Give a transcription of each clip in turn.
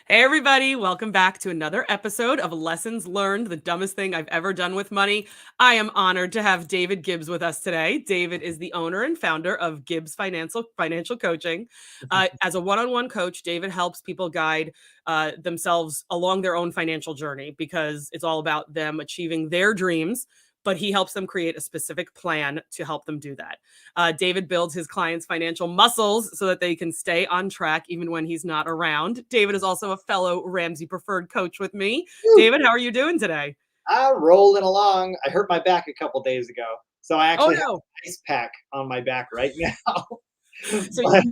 Hey, everybody. Welcome back to another episode of Lessons Learned, the dumbest thing I've ever done with money. I am honored to have David Gibbs with us today. David is the owner and founder of Gibbs Financial Coaching. As a one-on-one coach, David helps people guide themselves along their own financial journey because it's all about them achieving their dreams, but he helps them create a specific plan to help them do that. David builds his clients' financial muscles so that they can stay on track even when he's not around. David is also a fellow Ramsey preferred coach with me. Woo. David, how are you doing today? I'm rolling along. I hurt my back a couple days ago, so I Oh, actually have no. an ice pack on my back right now. So But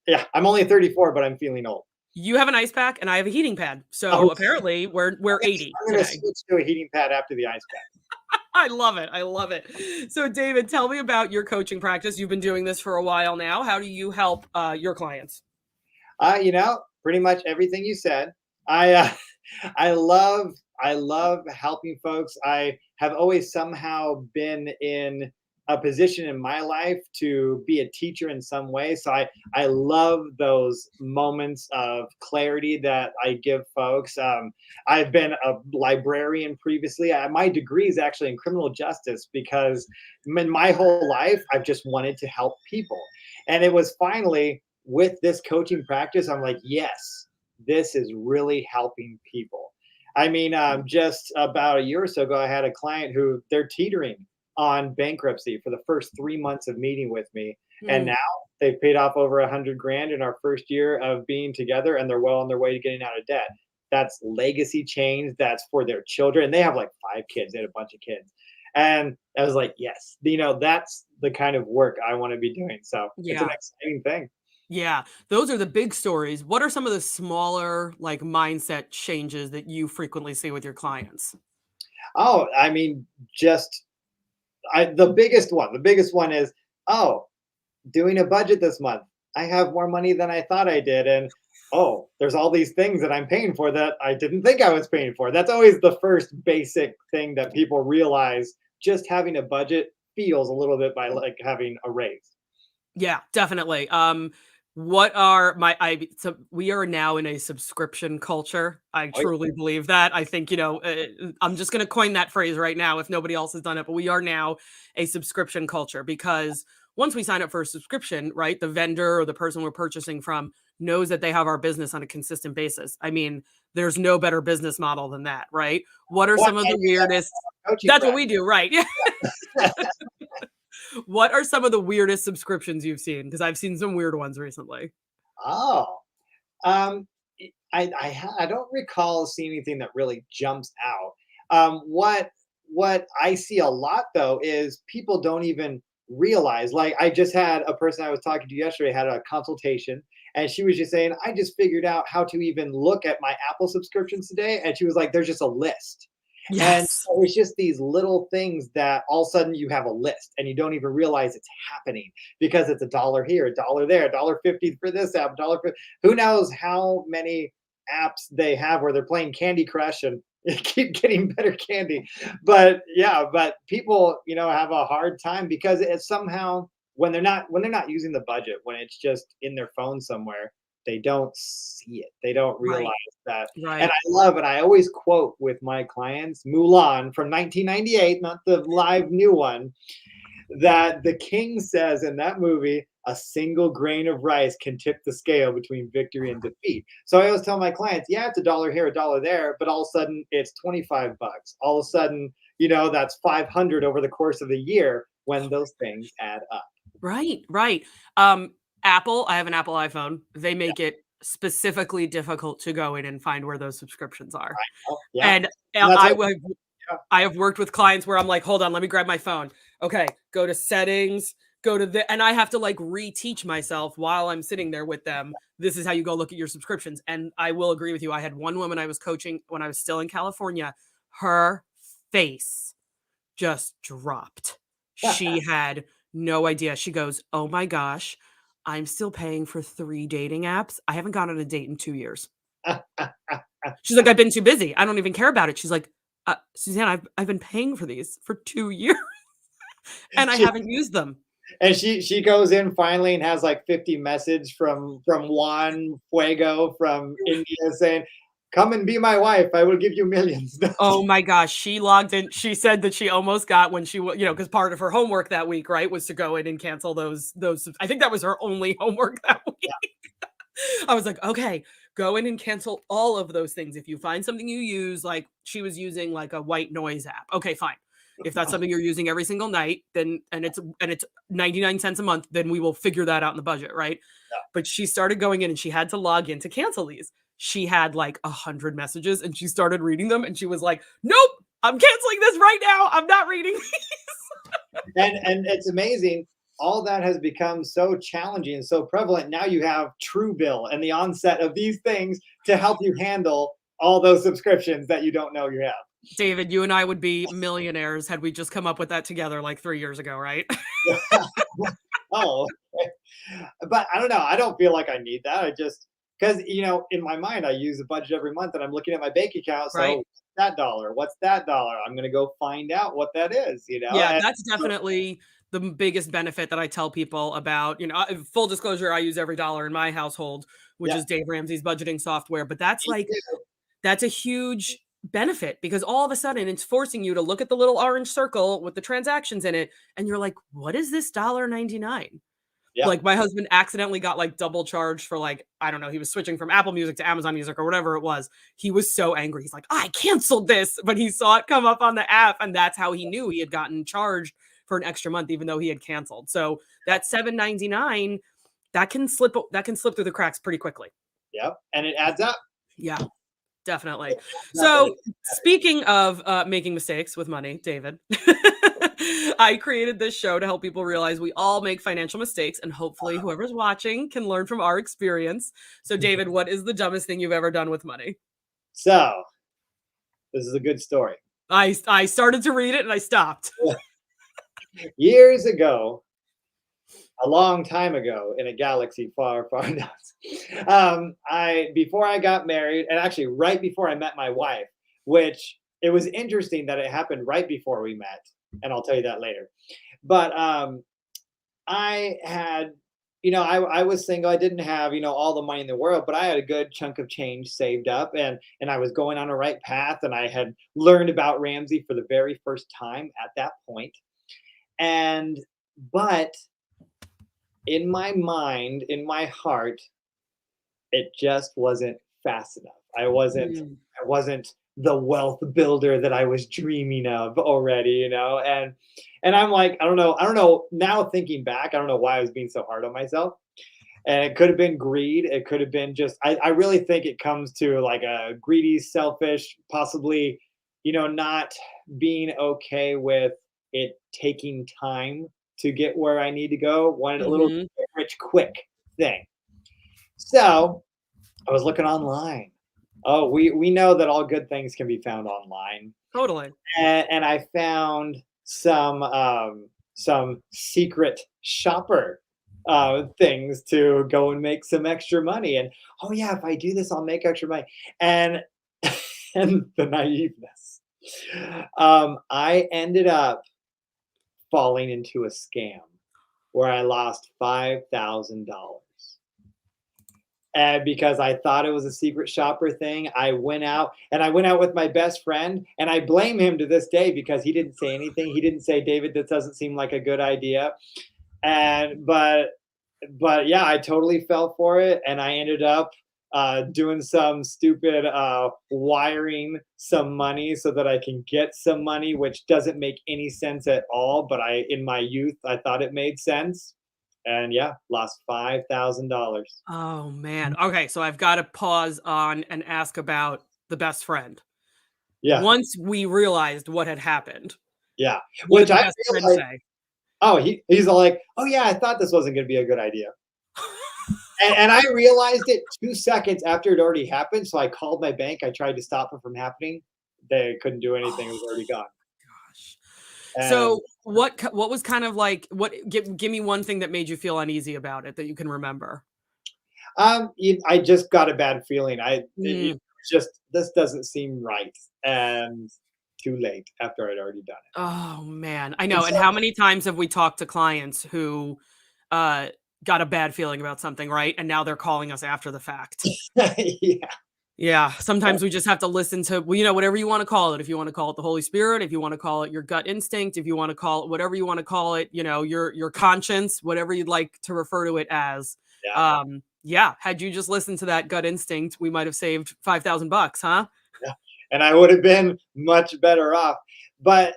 yeah, I'm only 34, but I'm feeling old. you have an ice pack and I have a heating pad. So Oh, apparently we're 80 I'm gonna today. switch to a heating pad after the ice pack. I love it. I love it. So David, tell me about your coaching practice. You've been doing this for a while now. How do you help your clients? Pretty much everything you said. I uh, I love I love helping folks. I have always somehow been in a position in my life to be a teacher in some way. So I love those moments of clarity that I give folks. I've been a librarian previously. My degree is actually in criminal justice because in my whole life I've just wanted to help people, and it was finally with this coaching practice, I'm like, yes, this is really helping people. I mean, just about a year or so ago, I had a client who they're teetering on bankruptcy for the first 3 months of meeting with me. And Mm, now they've paid off over 100 grand in our first year of being together, and they're well on their way to getting out of debt. That's legacy change. That's for their children. They have like 5 kids. They had a bunch of kids. And I was like, yes, that's the kind of work I want to be doing. So it's an yeah. exciting thing. Yeah, those are the big stories. What are some of the smaller, like, mindset changes that you frequently see with your clients? Oh, I mean, just the biggest one is, oh, doing a budget this month. I have more money than I thought I did. And oh, there's all these things that I'm paying for that I didn't think I was paying for. That's always the first basic thing that people realize. Just having a budget feels a little bit by like having a raise. Yeah, definitely. What are my I so we are now in a subscription culture. I Oh, yeah. truly believe that. I think, I'm just gonna coin that phrase right now if nobody else has done it, but we are now a subscription culture because once we sign up for a subscription, right, the vendor or the person we're purchasing from knows that they have our business on a consistent basis. I mean, there's no better business model than that, right? What are Well, some of I the do that weirdest coaching That's what we practice. do, right? Yeah. What are some of the weirdest subscriptions you've seen? Because I've seen some weird ones recently. Oh, um, I don't recall seeing anything that really jumps out. What I see a lot though is people don't even realize. Like I just had a person I was talking to yesterday had a consultation, and she was just saying, I just figured out how to even look at my Apple subscriptions today, and she was like, there's just a list. And Yes. so it's just these little things that all of a sudden you have a list and you don't even realize it's happening because it's a dollar here, a dollar there, $1.50 for this app, a dollar for who knows how many apps they have where they're playing Candy Crush and keep getting better candy. But yeah, but people, have a hard time because it's somehow when they're not using the budget, when it's just in their phone somewhere, they don't see it. They don't realize Right, that. And right. I love it. I always quote with my clients Mulan from 1998, not the live new one, that the king says in that movie, a single grain of rice can tip the scale between victory and defeat. So I always tell my clients, yeah, it's a dollar here, a dollar there, but all of a sudden it's 25 bucks. All of a sudden, that's 500 over the course of the year when those things add up. Right, right. Um, Apple, I have an Apple iPhone. They Yeah. make it specifically difficult to go in and find where those subscriptions are. Oh, yeah. And, And that's I what, would yeah. I have worked with clients where I'm like, "Hold on, let me grab my phone. Okay, go to settings, go to the," and I have to, like, reteach myself while I'm sitting there with them, "This is how you go look at your subscriptions," and I will agree with you. I had one woman I was coaching when I was still in California. Her face just dropped. She had no idea. She goes, "Oh my gosh, I'm still paying for 3 dating apps. I haven't gone on a date in 2 years." She's like, "I've been too busy. I don't even care about it." She's like, Suzanne, I've been paying for these for 2 years and I She haven't used them." And she goes in finally and has like 50 message from Juan Fuego from India saying, "Come and be my wife. I will give you millions." Oh my gosh, she logged in. She said that she almost got when she wa because part of her homework that week, right, was to go in and cancel those I think that was her only homework that week. I was like, "Okay, go in and cancel all of those things. If you find something you use," like she was using like a white noise app. Okay, fine. If that's something you're using every single night, then and it's 99 cents a month, then we will figure that out in the budget, right? But she started going in and she had to log in to cancel these. She had like 100 messages and she started reading them and she was like, "Nope, I'm canceling this right now. I'm not reading." And it's amazing. All that has become so challenging and so prevalent. Now you have Truebill and the onset of these things to help you handle all those subscriptions that you don't know you have. David, you and I would be millionaires had we just come up with that together like 3 years ago, right? Oh, okay. But I don't know. I don't feel like I need that. I just because in my mind, I use a budget every month, and I'm looking at my bank account. Right? So that dollar, what's that dollar? I'm gonna go find out what that is. Yeah, And that's definitely the biggest benefit that I tell people about, full disclosure, I use every dollar in my household, which yeah, is Dave Ramsey's budgeting software, but that's me like too. that's a huge benefit because all of a sudden it's forcing you to look at the little orange circle with the transactions in it and you're like, "What is this $1.99?" Yeah, Like, my husband accidentally got, like, double charged for, like, I don't know, he was switching from Apple Music to Amazon Music or whatever it was. He was so angry. He's like, "I canceled this," but he saw it come up on the app, and that's how he knew he had gotten charged for an extra month even though he had canceled. So, that $7.99, that can slip through the cracks pretty quickly. yep, and it adds up. Yeah. Definitely. And So, speaking of, making mistakes with money, David, I created this show to help people realize we all make financial mistakes, and hopefully whoever's watching can learn from our experience. So, David, what is the dumbest thing you've ever done with money? so this is a good story. I started to read it and I stopped. Years ago, a long time ago, in a galaxy far, far not. I before I got married, and actually right before I met my wife, which it was interesting that it happened right before we met, and I'll tell you that later. But I had, I was single. I didn't have, all the money in the world, but I had a good chunk of change saved up, and I was going on the right path, and I had learned about Ramsey for the very first time at that point. And but in my mind, in my heart, it just wasn't fast enough. Mm, I wasn't the wealth builder that I was dreaming of already. And I'm like, I don't know. Now thinking back, I don't know why I was being so hard on myself. And it could have been greed. It could have been just I really think it comes to like a greedy, selfish, possibly, not being okay with it taking time to get where I need to go. Wanted a little mhm, get rich quick thing. So I was looking online. Oh, we know that all good things can be found online, totally. and I found some secret shopper things to go and make some extra money. And oh yeah, if I do this, I'll make extra money. And and the naiveness. I ended up falling into a scam where I lost $5,000. And because I thought it was a secret shopper thing, I went out with my best friend, and I blame him to this day because he didn't say anything. He didn't say, "David, this doesn't seem like a good idea." And but yeah, I totally fell for it, and I ended up doing some stupid wiring some money so that I can get some money, which doesn't make any sense at all. But in my youth, I thought it made sense, and yeah, lost $5,000. Oh, man. Okay, so I've gotta pause on and ask about the best friend. Yeah, Once we realized what had happened, yeah. what did Which the I best friend realized. say? Oh, he's all like, "Oh yeah, I thought this wasn't going to be a good idea." And I realized it 2 seconds after it already happened. So I called my bank. I tried to stop it from happening. They couldn't do anything. It was already Oh gone. gosh. And So, what was kind of like give me one thing that made you feel uneasy about it that you can remember? I just got a bad feeling. It Mm, was just this doesn't seem right. And too late after I'd already done Oh, man. I it. And know, and how many times have we talked to clients who, uh, got a bad feeling about something, right? And now they're calling us after the fact. yeah. Yeah, sometimes we just have to listen to, well, whatever you wanna call it. If you wanna call it the Holy Spirit, if you wanna call it your gut instinct, if you wanna call it whatever you wanna call it, your conscience, whatever you'd like to refer to it as. Yeah. Yeah, had you just listened to that gut instinct, we might have saved 5,000 bucks, huh? Yeah. And I would have been much better off. But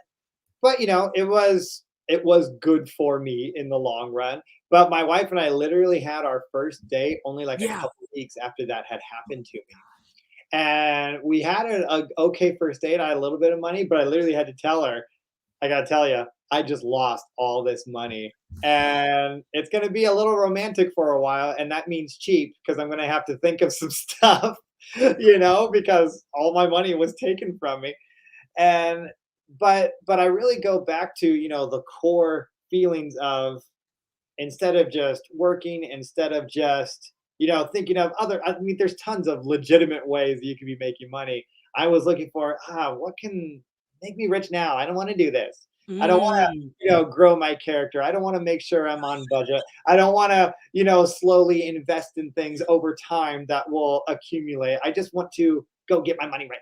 it was good for me in the long run. But my wife and I literally had our first date only like a Yeah. couple weeks after that had happened to me. And we had a okay first date. I had a little bit of money, but I literally had to tell her, I gotta tell you, I just lost all this money. And it's gonna be a little romantic for a while, and that means cheap because I'm gonna have to think of some stuff, because all my money was taken from me. And but I really go back to, the core feelings of, instead of just working, instead of just, thinking of other, I mean, there's tons of legitimate ways you can be making money. I was looking for, what can make me rich now? I don't want to do this. I don't want to, Mm. grow my character. I don't want to make sure I'm on budget. I don't want to, slowly invest in things over time that will accumulate. I just want to go get my money right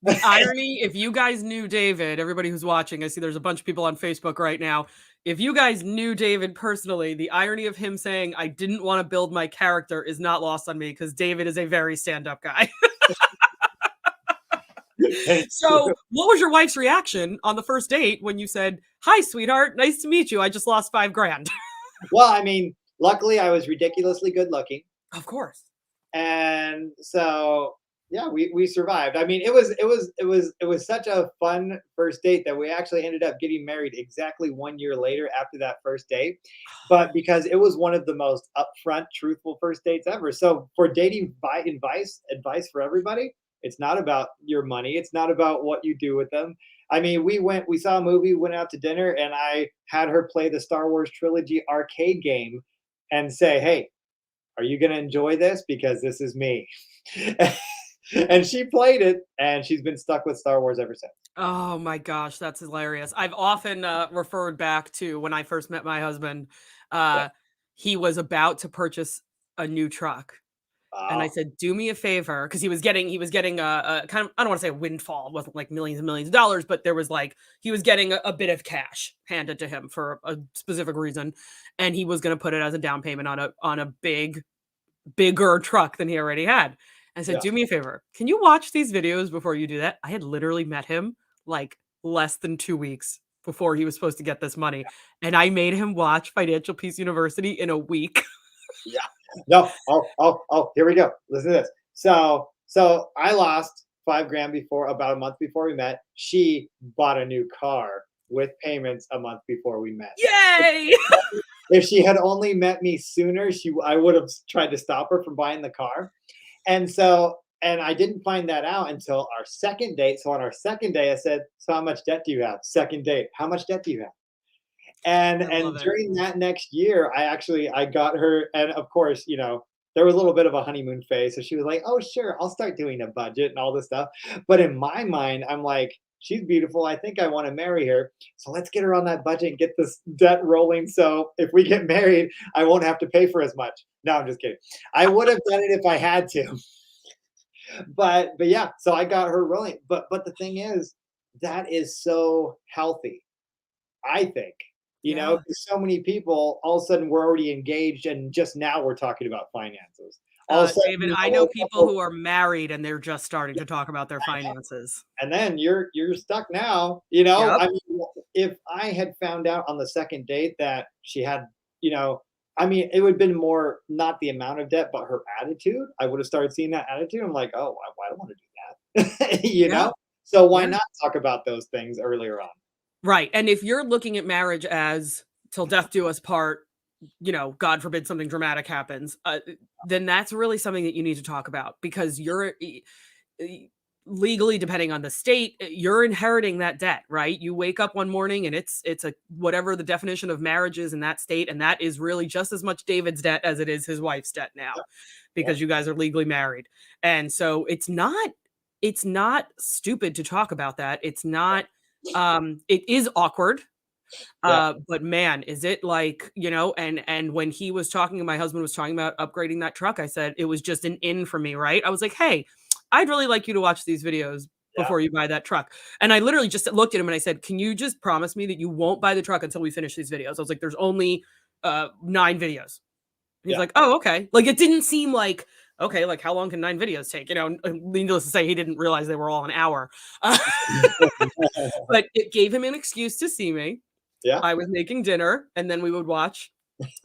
The now. irony, if you guys knew David, everybody who's watching, I see there's a bunch of people on Facebook right now. If you guys knew David personally, the irony of him saying, "I didn't wanna build my character," is not lost on me because David is a very stand-up guy. Thank So, you. what was your wife's reaction on the first date when you said, "Hi, sweetheart, nice to meet you. I just lost 5 grand." Well, I mean, luckily I was ridiculously good looking. Of course. And so yeah, we survived. I mean, it was such a fun first date that we actually ended up getting married exactly 1 year later after that first date. But because it was one of the most upfront, truthful first dates ever. So for dating, advice for everybody, it's not about your money. It's not about what you do with them. I mean, we saw a movie, went out to dinner, and I had her play the Star Wars trilogy arcade game and say, "Hey, are you going to enjoy this? Because this is me." And she played it, and she's been stuck with Star Wars ever since. Oh my gosh, that's hilarious. I've often, referred back to when I first met my husband. Yeah. Uh, he was about to purchase a new truck. And I Wow. said, "Do me a favor," because he was getting a kind of, I don't wanna say a windfall, it wasn't like millions and millions of dollars, but there was like he was getting a bit of cash handed to him for a specific reason, and he was gonna put it as a down payment on a bigger truck than he already had. I said, Yeah. "Do me a favor. Can you watch these videos before you do that?" I had literally met him, like, less than 2 weeks before he was supposed to get this money, and I made him watch Financial Peace University in a week. Yeah. No. Oh, here we go. Listen to this. So I lost 5 grand before, about a month before we met. She bought a new car with payments a month before we met. Yay! If she had only met me sooner, I would have tried to stop her from buying the car. And I didn't find that out until our second date. So on our second day, I said, "So how much debt do you have?" Second date, "How much debt do you have?" And I love and it. during that next year, I got her, and of course, there was a little bit of a honeymoon phase. So she was like, "Oh, sure, I'll start doing a budget and all this stuff." But in my mind, I'm like, "She's beautiful. I think I want to marry her. So let's get her on that budget and get this debt rolling. So if we get married, I won't have to pay for as much." No, I'm just kidding. I would have done it if I had to. But yeah, so I got her rolling. But the thing is, that is so healthy, I think. Yeah. 'Cause so many people, all of a sudden we're already engaged, and just now we're talking about finances. All of a sudden, David, I know a people couple, who are married and they're just starting to talk about their finances. and then you're stuck now. Yep. I mean, if I had found out on the second date that she had, you know, I mean, it would have been more not the amount of debt, but her attitude. I would have started seeing that attitude. I'm like, oh, why do I want to do that? Yeah. So why Yeah. not talk about those things earlier on? Right. And if you're looking at marriage as till death do us part, God forbid something dramatic happens, then that's really something that you need to talk about because e- legally, depending on the state, you're inheriting that debt, right? You wake up one morning and it's a whatever the definition of marriage is in that state, and that is really just as much David's debt as it is his wife's debt now, Yeah, yeah, because you guys are legally married. And so it's not. it's not stupid to talk about that. It's not, it is awkward. Yeah. But man, is it like, and when he was talking, my husband was talking about upgrading that truck, I said it was just an in for me, right? I was like, hey, I'd really like you to watch these videos Yeah. before you buy that truck. And I literally just looked at him and I said, can you just promise me that you won't buy the truck until we finish these videos? I was like, there's only 9 videos. He's Yeah. like, oh, okay. Like it didn't seem like, okay, like how long can 9 videos take? Needless to say, he didn't realize they were all an hour. Uh, but it gave him an excuse to see me. Yeah. I was making dinner, and then we would watch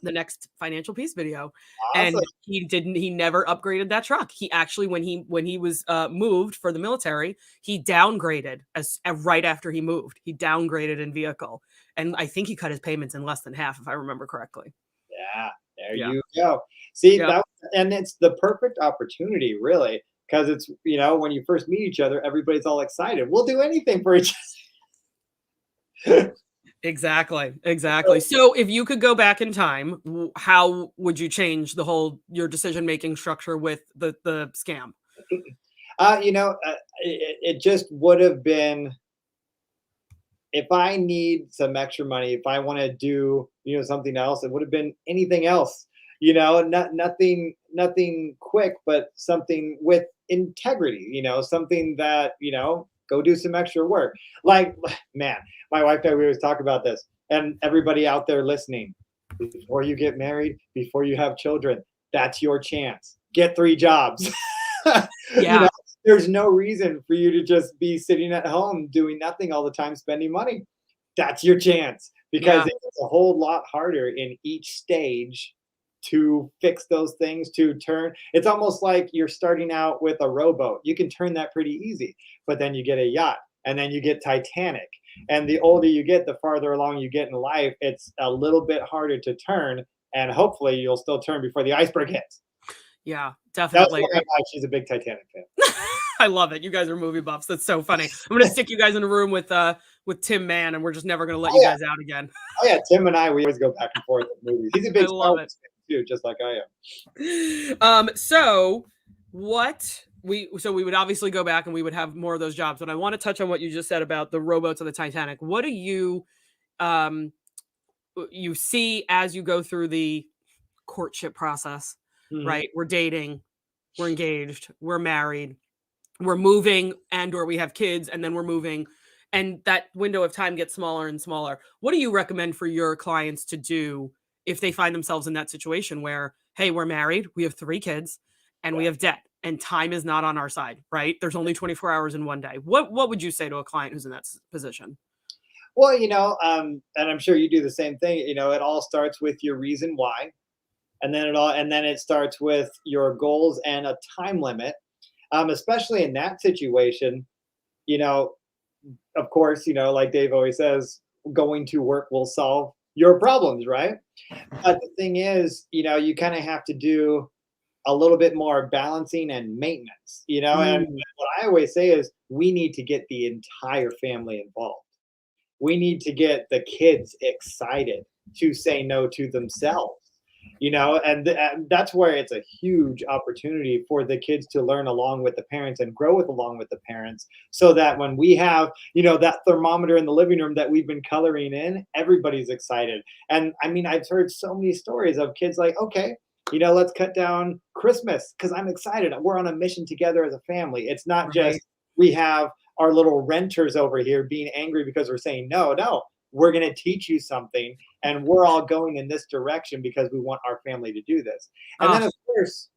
the next financial piece video. Awesome. And he never upgraded that truck. He actually, when he was moved for the military, he downgraded right after he moved. He downgraded in vehicle. And I think he cut his payments in less than half, if I remember correctly. Yeah. There Yeah. you go. See Yeah. that, and it's the perfect opportunity, really, because it's when you first meet each other, everybody's all excited. We'll do anything for each other. Exactly. Exactly. So if you could go back in time, how would you change your decision making structure with the scam? It just would have been, if I need some extra money, if I want to do, something else, it would have been anything else. Nothing quick, but something with integrity. Something that go do some extra work. Like, man, my wife and I, we always talk about this, and everybody out there listening, before you get married, before you have children, that's your chance. Get 3 jobs. you Yeah. know, there's no reason for you to just be sitting at home doing nothing all the time, spending money. That's your chance, because Yeah. it's a whole lot harder in each stage to fix those things, to turn. It's almost like you're starting out with a rowboat. You can turn that pretty easy, but then you get a yacht, and then you get Titanic. And the older you get, the farther along you get in life, it's a little bit harder to turn. And hopefully you'll still turn before the iceberg hits. Yeah, That's definitely. why my wife, she's a big Titanic fan. I love it. You guys are movie buffs. That's so funny. I'm gonna stick you guys in a room with Tim Mann, and we're just never gonna let Oh you yeah, guys out again. oh yeah. Tim and I, we always go back and forth with movies. He's a I big Star love it. Wars fan too, just like I am. So we would obviously go back and we would have more of those jobs, but I want to touch on what you just said about the rowboats of the Titanic. What do um you see as you go through the courtship process, Mhm. right? We're dating, we're engaged, we're married, we're moving, and or we have kids, and then we're moving, and that window of time gets smaller and smaller. What do you recommend for your clients to do if they find themselves in that situation where, hey, we're married, we have 3 kids, and we Yeah. have debt, and time is not on our side, right? There's only 24 hours in one day. What would you say to a client who's in that position? Well, and I'm sure you do the same thing. It all starts with your reason why, and then it starts with your goals and a time limit. Especially in that situation, you know, of course, like Dave always says, going to work will solve your problems, right? But the thing is, you kind of have to do a little bit more balancing and maintenance, and Mm, what I always say is we need to get the entire family involved. We need to get the kids excited to say no to themselves, and that's where it's a huge opportunity for the kids to learn along with the parents and grow along with the parents, so that when we have that thermometer in the living room that we've been coloring in, everybody's excited. And I mean, I've heard so many stories of kids like, okay, let's cut down Christmas because I'm excited, we're on a mission together as a family. It's not just right. we have our little renters over here being angry because we're saying no. No, we're going to teach you something, and we're all going in this direction because we want our family to do this. And then Oh, of course,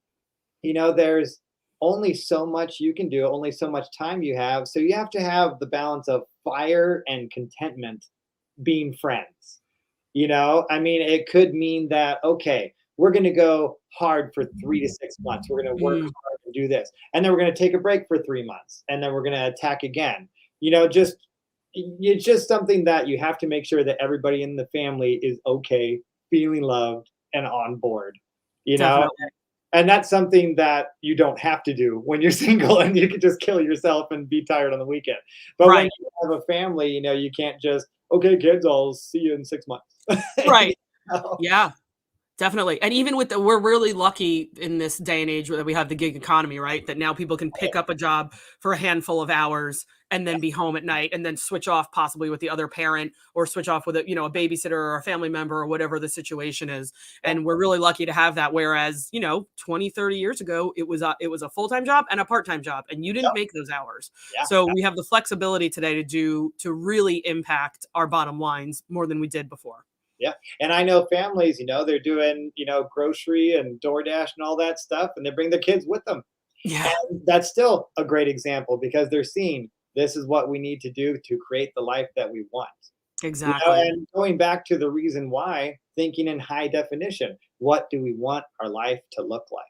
there's only so much you can do, only so much time you have, so you have to have the balance of fire and contentment being friends. I mean, it could mean that, okay, we're going to go hard for 3 to 6 months. We're going to work mm, hard and do this. And then we're going to take a break for 3 months. And then we're going to attack again. Just it's just something that you have to make sure that everybody in the family is okay, feeling loved and on board, you know? definitely. And that's something that you don't have to do when you're single, and you can just kill yourself and be tired on the weekend. But when Right. you have a family, you can't just, okay, kids, I'll see you in 6 months. You Right. know? Yeah. Definitely. And even with we're really lucky in this day and age that we have the gig economy, right? That now people can pick up a job for a handful of hours and then be home at night and then switch off possibly with the other parent or switch off with a babysitter or a family member or whatever the situation is. Yeah, And we're really lucky to have that. Whereas, 20, 30 years ago, it was a full-time job and a part-time job, and you yeah, didn't make those hours. yeah, So we have the flexibility today to really impact our bottom lines more than we did before. yeah. And I know families, they're doing, grocery and DoorDash and all that stuff, and they bring their kids with them. Yeah, And that's still a great example because they're seeing this is what we need to do to create the life that we want. exactly. And going back to the reason why, thinking in high definition, what do we want our life to look like?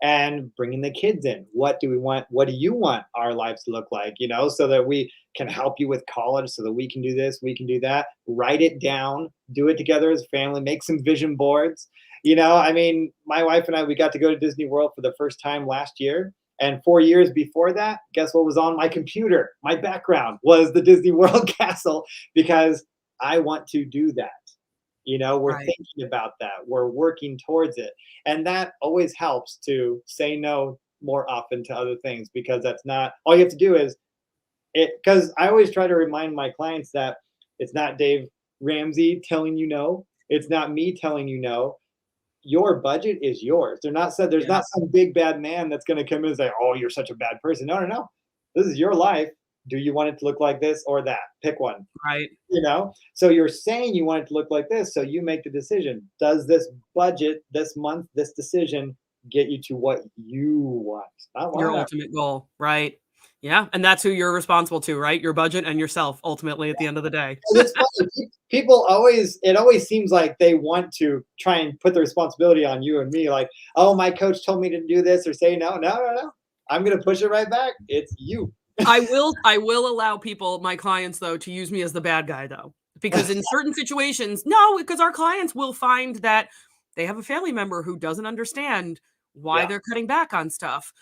And bringing the kids in. What do we want? What do you want our lives to look like? So that we can help you with college, so that we can do this, we can do that. Write it down, do it together as a family, make some vision boards. I mean, my wife and I, we got to go to Disney World for the first time last year. And 4 years before that, guess what was on my computer? My background was the Disney World castle because I want to do that. We're Right. thinking about that. We're working towards it. And that always helps to say no more often to other things because that's not all you have to do is it. Because I always try to remind my clients that it's not Dave Ramsey telling you no. It's not me telling you no. Your budget is yours. They're not said there's Yeah. not some big bad man that's going to come in and say, "Oh, you're such a bad person." No, no, no. This is your life. Do you want it to look like this or that? Pick one. Right. So you're saying you want it to look like this, so you make the decision. Does this budget, this month, this decision get you to what you want? Not Your what I ultimate goal, right. Yeah, and that's who you're responsible to, right? Your budget and yourself ultimately at the end of the day. and it's funny. People always, it always seems like they want to try and put the responsibility on you and me, like, oh, my coach told me to do this or say no. No, no, no. I'm gonna push it right back. It's you. I will allow people, my clients though, to use me as the bad guy though. Because in certain situations, no, because our clients will find that they have a family member who doesn't understand why Yeah, they're cutting back on stuff.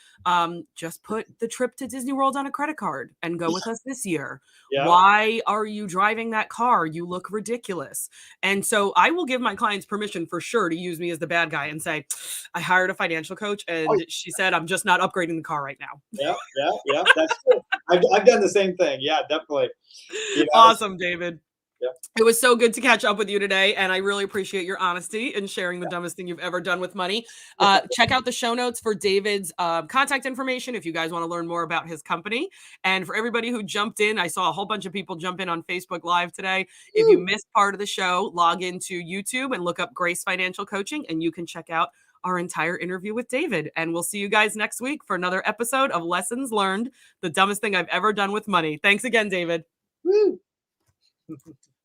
Just put the trip to Disney World on a credit card and go with us this year. yeah. Why are you driving that car? You look ridiculous. And so I will give my clients permission for sure to use me as the bad guy and say, I hired a financial coach Oh, and she said, I'm just not upgrading the car right now. yeah, yeah, yeah. That's true. I've done the same thing. Yeah, definitely. You know, Awesome, David. yeah, It was so good to catch up with you today, and I really appreciate your honesty and sharing the dumbest thing you've ever done with money. Check out the show notes for David's contact information if you guys want to learn more about his company. And for everybody who jumped in, I saw a whole bunch of people jump in on Facebook Live today. If you Woo. missed part of the show, log into YouTube and look up Grace Financial Coaching, and you can check out our entire interview with David. And we'll see you guys next week for another episode of Lessons Learned, the dumbest thing I've ever done with money. Thanks again, David. Woo.